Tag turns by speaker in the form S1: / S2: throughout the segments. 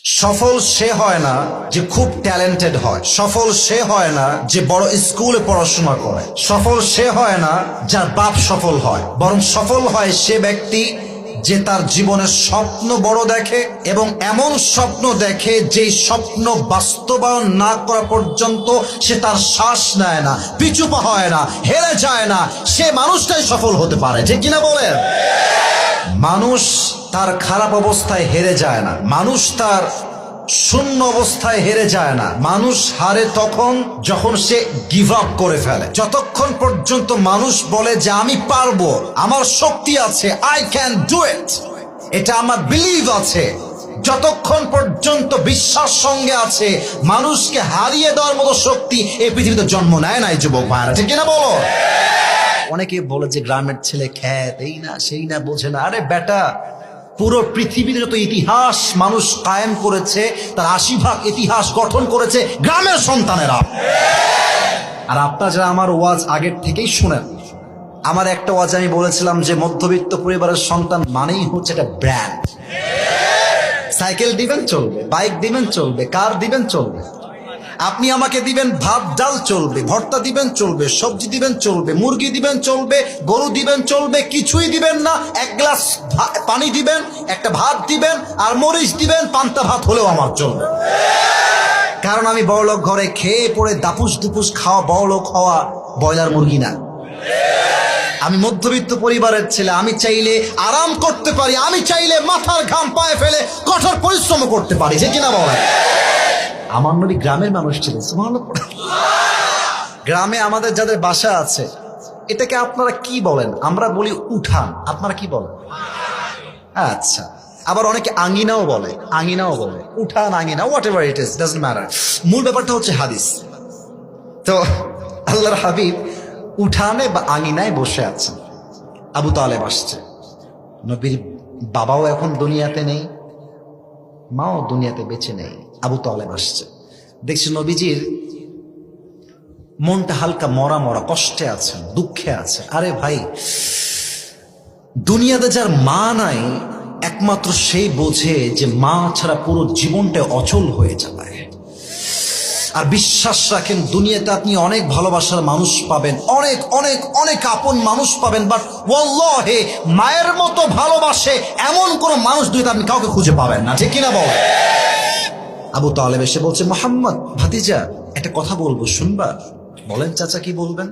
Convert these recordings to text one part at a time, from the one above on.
S1: সফল সে হয় না যে খুব ট্যালেন্টেড হয়, সফল সে হয় না যে বড় স্কুলে পড়াশোনা করে, সফল সে হয় না যার বাপ সফল হয়, বরং সফল হয় সে ব্যক্তি যে তার জীবনের স্বপ্ন বড় দেখে এবং এমন স্বপ্ন দেখে যেই স্বপ্ন বাস্তবায়ন না করা পর্যন্ত সে তার শ্বাস নেয় না, পিছু পা হয় না, হেরে যায় না। সে মানুষটাই সফল হতে পারে, ঠিক কিনা বলেন? মানুষ তার খারাপ অবস্থায় হেরে যায় না, মানুষ তার শূন্য অবস্থায় হেরে যায় না। মানুষ হারে তখন যখন সে গিভ আপ করে ফেলে। যতক্ষণ পর্যন্ত মানুষ বলে যে আমি পারবো, আমার শক্তি আছে, আই ক্যান ডু ইট, এটা আমার বিলিভ আছে, যতক্ষণ পর্যন্ত বিশ্বাস সঙ্গে আছে, মানুষকে হারিয়ে দেওয়ার মতো শক্তি এই পৃথিবীতে জন্ম নেয় নাই যুবক ভাইরা, ঠিক কিনা বলো? অনেকে বলে যে গ্রামের ছেলে খ্যাত, এই না সেই না, বোঝে না। আরে বেটা, পুরো পৃথিবীতে যত ইতিহাস মানুষ কায়েম করেছে তার ৮০ ভাগ ইতিহাস গঠন করেছে গ্রামের সন্তানেরা। আর আপনারা যারা আমার ওয়াজ আগের থেকেই শুনেন, আমার একটা ওয়াজ আমি বলেছিলাম যে মধ্যবিত্ত পরিবারের সন্তান মানেই হচ্ছে একটা ব্র্যান্ড। সাইকেল দিবেন চলবে, বাইক দিবেন চলবে, কার দিবেন চলবে, আপনি আমাকে দিবেন ভাত ডাল চলবে, ভর্তা দিবেন চলবে, সবজি দিবেন চলবে, মুরগি দিবেন চলবে, গরু দিবেন চলবে, কিছুই দিবেন না, এক গ্লাস পানি দিবেন, একটা ভাত দিবেন আর মরিচ দিবেন, পান্তা ভাত হলেও আমার চলবে। কারণ আমি বড়লোক ঘরে খেয়ে পড়ে দাপুস দুপুস খাওয়া বড়লোক হওয়া ব্রয়লার মুরগি না। আমি মধ্যবিত্ত পরিবারের ছেলে, আমি চাইলে আরাম করতে পারি, আমি চাইলে মাথার ঘাম পায়ে ফেলে কঠোর পরিশ্রম করতে পারি, যে কিনা বলেন? আমার নবী গ্রামের মানুষ ছিলেন, সুবহানাল্লাহ। গ্রামে আমাদের যাদের বাসা আছে, এটাকে আপনারা কি বলেন? আমরা বলি উঠান, আপনারা কি বলেন? আচ্ছা, আবার অনেকে আঙিনাও বলে, আঙিনাও বলে, উঠান, আঙিনা, whatever it is, doesn't matter. মূল ব্যাপারটা হচ্ছে হাদিস। তো আল্লাহর হাবিব উঠানে বা আঙিনায় বসে আছেন, আবু তালেব আসছে। নবীর বাবাও এখন দুনিয়াতে নেই, মাও দুনিয়াতে বেঁচে নেই, আবু তালেব আসছে। দেখছি নবীজির মনটা হালকা মরা মরা, কষ্টে আছেন, দুঃখে আছে। আরে ভাই, দুনিয়াতে যার মা নাই একমাত্র সেই বোঝে যে মা ছাড়া পুরো জীবনটা অচল হয়ে যাবে। আর বিশ্বাস রাখেন, দুনিয়াতে আপনি অনেক ভালোবাসার মানুষ পাবেন, অনেক অনেক অনেক আপন মানুষ পাবেন, বাট ওয়াল্লাহি মায়ের মতো ভালোবাসে এমন কোন মানুষ দুনিয়াতে আপনি কাউকে খুঁজে পাবেন না, ঠিক কিনা বলেন? আবু তালেব এসে বলছে, মোহাম্মদ ভাতিজা, একটা কথা বলবো, শুনবা? বলেন চাচা, কি বলবেন?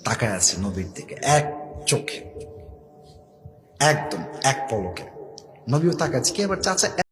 S1: তাকায় আছে নবীর দিকে এক চোখে, একদম এক পলকে। নবীও তাকাচ্ছে, কি আবার চাচা